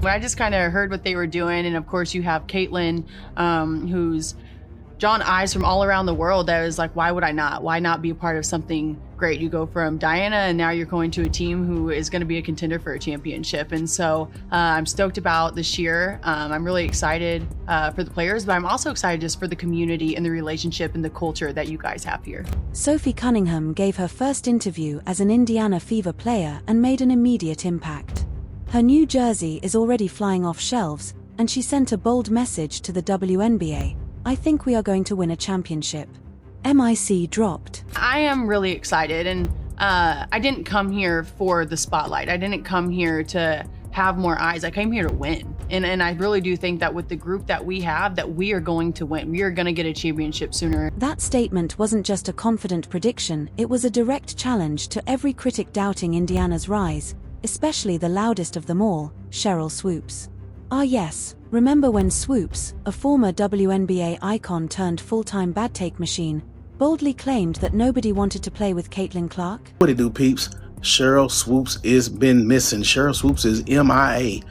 When I just kind of heard what they were doing, and of course you have Caitlin, who's drawn eyes from all around the world. That was like, why would I not? Why not be a part of something great? You go from Diana, and now you're going to a team who is going to be a contender for a championship. And so I'm stoked about this year. I'm really excited for the players, but I'm also excited just for the community and the relationship and the culture that you guys have here. Sophie Cunningham gave her first interview as an Indiana Fever player and made an immediate impact. Her new jersey is already flying off shelves, and she sent a bold message to the WNBA. I think we are going to win a championship. MIC dropped. I am really excited, and I didn't come here for the spotlight. I didn't come here to have more eyes. I came here to win. And I really do think that with the group that we have, that we are going to win. We are going to get a championship sooner. That statement wasn't just a confident prediction, it was a direct challenge to every critic doubting Indiana's rise, especially the loudest of them all, Sheryl Swoopes. Ah yes, remember when Swoopes, a former WNBA icon turned full-time bad take machine, boldly claimed that nobody wanted to play with Caitlin Clark? What it do, peeps? Sheryl Swoopes is been missing. Sheryl Swoopes is MIA.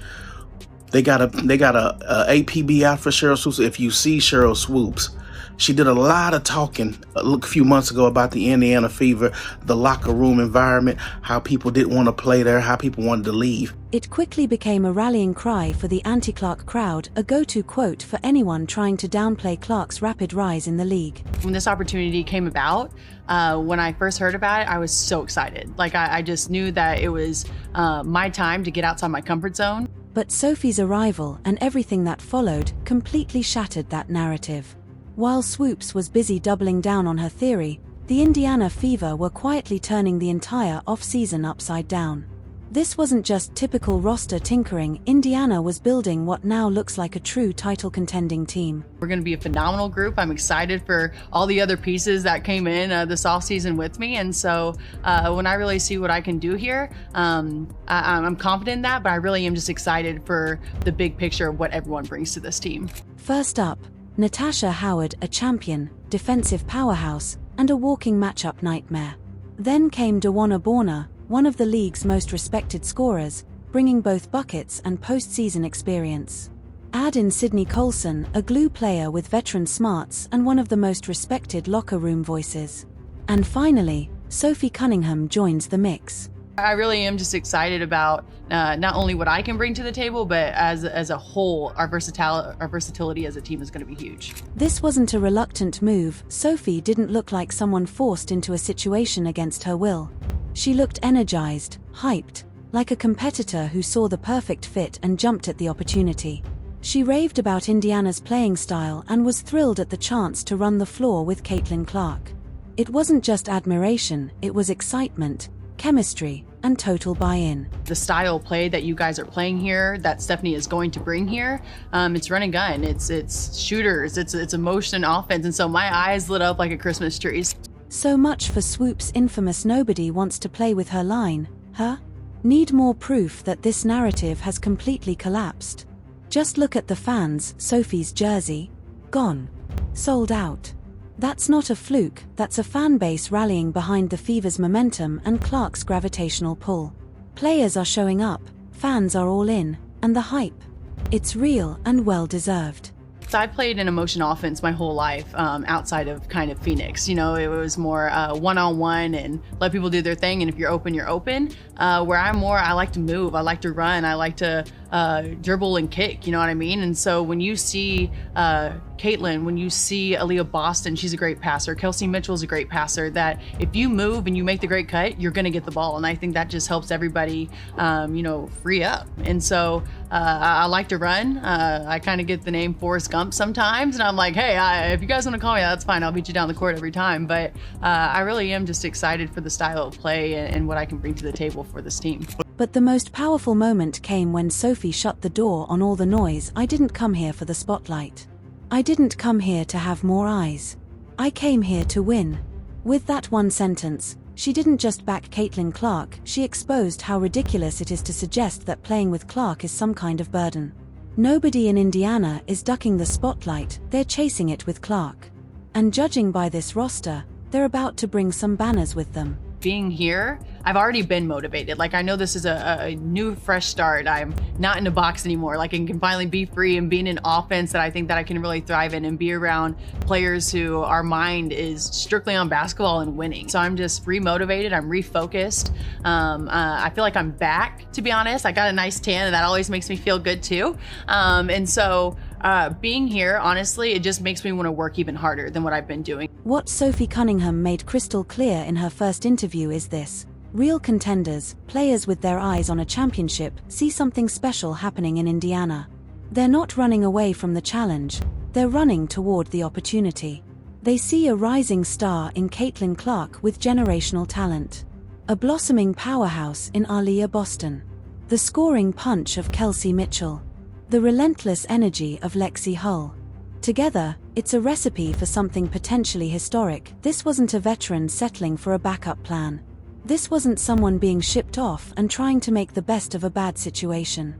They got a APB out for Sheryl Swoopes. If you see Sheryl Swoopes, she did a lot of talking a few months ago about the Indiana Fever, the locker room environment, how people didn't want to play there, how people wanted to leave. It quickly became a rallying cry for the anti-Clark crowd, a go-to quote for anyone trying to downplay Clark's rapid rise in the league. When this opportunity came about, when I first heard about it, I was so excited. Like I just knew that it was my time to get outside my comfort zone. But Sophie's arrival and everything that followed completely shattered that narrative. While Swoopes was busy doubling down on her theory, the Indiana Fever were quietly turning the entire off-season upside down. This wasn't just typical roster tinkering. Indiana was building what now looks like a true title-contending team. We're going to be a phenomenal group. I'm excited for all the other pieces that came in this offseason with me. And so when I really see what I can do here, I'm confident in that, but I really am just excited for the big picture of what everyone brings to this team. First up, Natasha Howard, a champion, defensive powerhouse, and a walking matchup nightmare. Then came Dawana Borna, one of the league's most respected scorers, bringing both buckets and postseason experience. Add in Sydney Colson, a glue player with veteran smarts and one of the most respected locker room voices. And finally, Sophie Cunningham joins the mix. I really am just excited about not only what I can bring to the table, but as a whole, our versatility as a team is going to be huge. This wasn't a reluctant move. Sophie didn't look like someone forced into a situation against her will. She looked energized, hyped, like a competitor who saw the perfect fit and jumped at the opportunity. She raved about Indiana's playing style and was thrilled at the chance to run the floor with Caitlin Clark. It wasn't just admiration, it was excitement, chemistry, and total buy-in. The style of play that you guys are playing here, that Stephanie is going to bring here, it's run and gun, it's shooters, it's emotion and offense, and so my eyes lit up like a Christmas tree. So much for Swoopes' infamous "nobody wants to play with her" line, huh? Need more proof that this narrative has completely collapsed? Just look at the fans. Sophie's jersey, gone. Sold out. That's not a fluke, that's a fan base rallying behind the Fever's momentum and Clark's gravitational pull. Players are showing up, fans are all in, and the hype. It's real and well-deserved. So I played in emotion offense my whole life outside of kind of Phoenix. You know, it was more one-on-one and let people do their thing. And if you're open, you're open. Where I'm more, I like to move. I like to run. I like to dribble and kick. You know what I mean? And so when you see Caitlin, when you see Aaliyah Boston, she's a great passer. Kelsey Mitchell's a great passer. That if you move and you make the great cut, you're going to get the ball. And I think that just helps everybody, free up. And so I like to run. I kind of get the name Forrest Gump sometimes. And I'm like, hey, if you guys want to call me, that's fine. I'll beat you down the court every time. But I really am just excited for the style of play and what I can bring to the table for this team. But the most powerful moment came when Sophie shut the door on all the noise. I didn't come here for the spotlight. I didn't come here to have more eyes. I came here to win. With that one sentence, she didn't just back Caitlin Clark, she exposed how ridiculous it is to suggest that playing with Clark is some kind of burden. Nobody in Indiana is ducking the spotlight, they're chasing it with Clark. And judging by this roster, they're about to bring some banners with them. Being here, I've already been motivated. Like, I know this is a new, fresh start. I'm not in a box anymore. Like, I can finally be free and be in an offense that I think that I can really thrive in and be around players who our mind is strictly on basketball and winning. So I'm just re-motivated. I'm refocused. I feel like I'm back, to be honest. I got a nice tan and that always makes me feel good too. And so being here, honestly, it just makes me want to work even harder than what I've been doing. What Sophie Cunningham made crystal clear in her first interview is this: real contenders, players with their eyes on a championship, see something special happening in Indiana. They're not running away from the challenge, they're running toward the opportunity. They see a rising star in Caitlin Clark with generational talent, a blossoming powerhouse in Aaliyah Boston, the scoring punch of Kelsey Mitchell, the relentless energy of Lexi Hull. Together, it's a recipe for something potentially historic. This wasn't a veteran settling for a backup plan. This wasn't someone being shipped off and trying to make the best of a bad situation.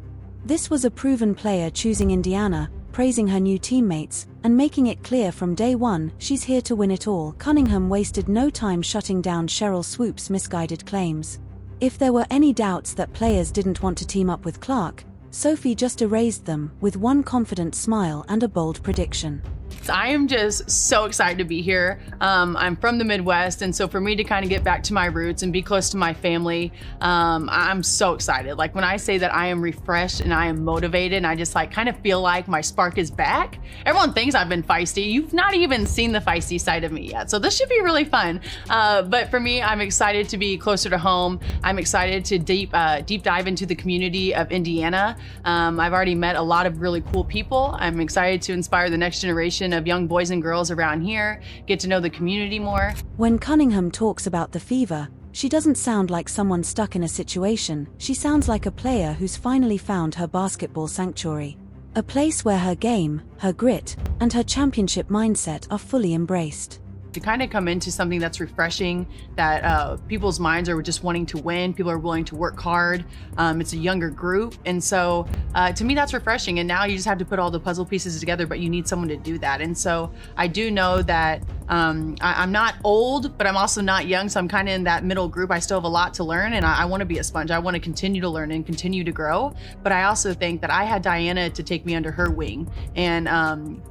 This was a proven player choosing Indiana, praising her new teammates, and making it clear from day one she's here to win it all. Cunningham wasted no time shutting down Sheryl Swoopes' misguided claims. If there were any doubts that players didn't want to team up with Clark, Sophie just erased them with one confident smile and a bold prediction. I am just so excited to be here. I'm from the Midwest, and so for me to kind of get back to my roots and be close to my family, I'm so excited. Like, when I say that I am refreshed and I am motivated and I just like kind of feel like my spark is back. Everyone thinks I've been feisty. You've not even seen the feisty side of me yet, so this should be really fun. But for me, I'm excited to be closer to home. I'm excited to deep dive into the community of Indiana. I've already met a lot of really cool people. I'm excited to inspire the next generation of young boys and girls around here, get to know the community more. When Cunningham talks about the fever, she doesn't sound like someone stuck in a situation. She sounds like a player who's finally found her basketball sanctuary. A place where her game, her grit, and her championship mindset are fully embraced. To kind of come into something that's refreshing, that people's minds are just wanting to win, people are willing to work hard, it's a younger group, and so to me that's refreshing. And now you just have to put all the puzzle pieces together, but you need someone to do that. And so I do know that I'm not old, but I'm also not young, so I'm kind of in that middle group. I still have a lot to learn, and I want to be a sponge. I want to continue to learn and continue to grow, but I also think that I had Diana to take me under her wing, and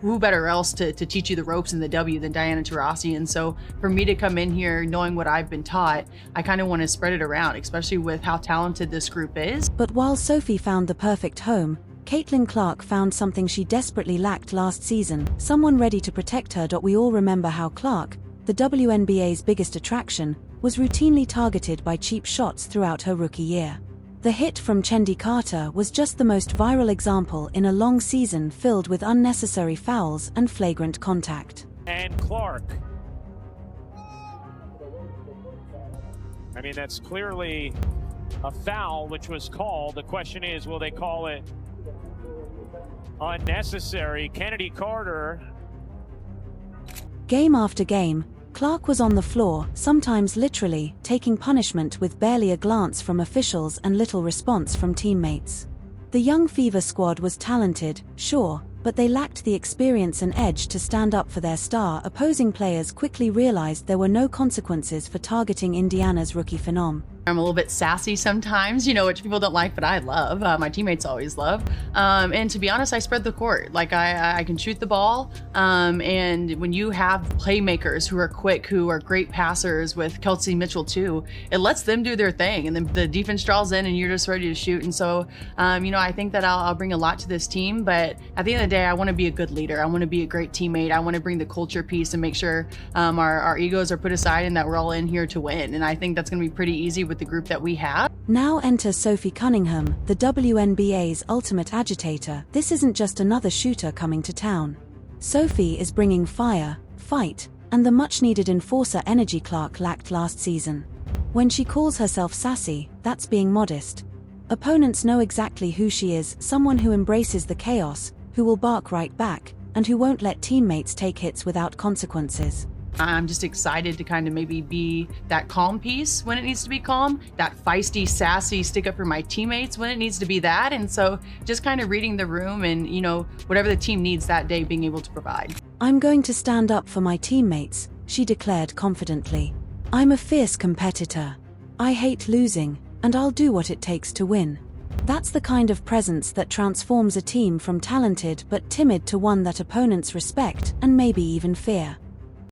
who better else to teach you the ropes in the W than Diana Taurasi. And so for me to come in here knowing what I've been taught, I kind of want to spread it around, especially with how talented this group is. But while Sophie found the perfect home, Caitlin Clark found something she desperately lacked last season: someone ready to protect her. We all remember how Clark, the WNBA's biggest attraction, was routinely targeted by cheap shots throughout her rookie year. The hit from Chendi Carter was just the most viral example in a long season filled with unnecessary fouls and flagrant contact. And Clark. I mean, that's clearly a foul which was called. The question is, will they call it unnecessary? Kennedy Carter. Game after game, Clark was on the floor, sometimes literally, taking punishment with barely a glance from officials and little response from teammates. The young Fever squad was talented, sure, but they lacked the experience and edge to stand up for their star. Opposing players quickly realized there were no consequences for targeting Indiana's rookie phenom. I'm a little bit sassy sometimes, which people don't like, but I love. My teammates always love. And to be honest, I spread the court. Like, I can shoot the ball. And when you have playmakers who are quick, who are great passers, with Kelsey Mitchell too, it lets them do their thing. And then the defense draws in and you're just ready to shoot. And so, I think that I'll bring a lot to this team. But at the end of the day, I want to be a good leader. I want to be a great teammate. I want to bring the culture piece and make sure our egos are put aside and that we're all in here to win. And I think that's going to be pretty easy with the group that we have. Now enter Sophie Cunningham, the WNBA's ultimate agitator. This isn't just another shooter coming to town. Sophie is bringing fire, fight, and the much-needed enforcer energy Clark lacked last season. When she calls herself sassy, that's being modest. Opponents know exactly who she is: someone who embraces the chaos, who will bark right back, and who won't let teammates take hits without consequences. I'm just excited to kind of maybe be that calm piece when it needs to be calm, that feisty, sassy, stick up for my teammates when it needs to be that. And so just kind of reading the room and, whatever the team needs that day, being able to provide. I'm going to stand up for my teammates, she declared confidently. I'm a fierce competitor. I hate losing, and I'll do what it takes to win. That's the kind of presence that transforms a team from talented but timid to one that opponents respect and maybe even fear.